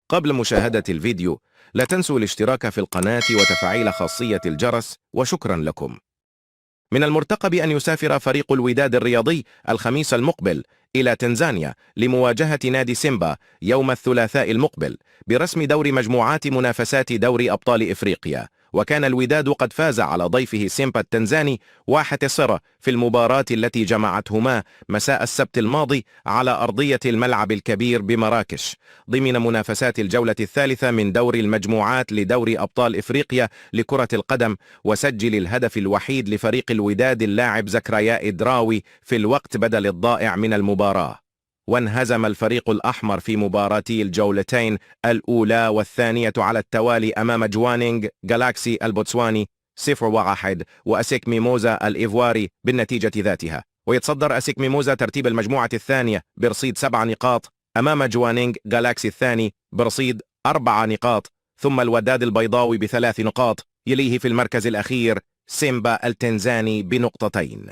قبل مشاهدة الفيديو لا تنسوا الاشتراك في القناة وتفعيل خاصية الجرس، وشكرا لكم. من المرتقب أن يسافر فريق الوداد الرياضي الخميس المقبل إلى تنزانيا لمواجهة نادي سيمبا يوم الثلاثاء المقبل برسم دور مجموعات منافسات دوري أبطال إفريقيا. وكان الوداد قد فاز على ضيفه سيمبا التنزاني 1-0 في المباراة التي جمعتهما مساء السبت الماضي على أرضية الملعب الكبير بمراكش ضمن منافسات الجولة الثالثة من دور المجموعات لدوري أبطال إفريقيا لكرة القدم. وسجل الهدف الوحيد لفريق الوداد اللاعب زكريا إدراوي في الوقت بدل الضائع من المباراة. وانهزم الفريق الأحمر في مباراتي الجولتين الأولى والثانية على التوالي أمام جوانينغ جالاكسي البوتسواني 0-1 وأسيك ميموزا الإيفواري بالنتيجة ذاتها. ويتصدر أسيك ميموزا ترتيب المجموعة الثانية برصيد 7 نقاط أمام جوانينغ جالاكسي الثاني برصيد 4 نقاط، ثم الوداد البيضاوي ب3 نقاط، يليه في المركز الأخير سيمبا التنزاني ب2 نقطتين.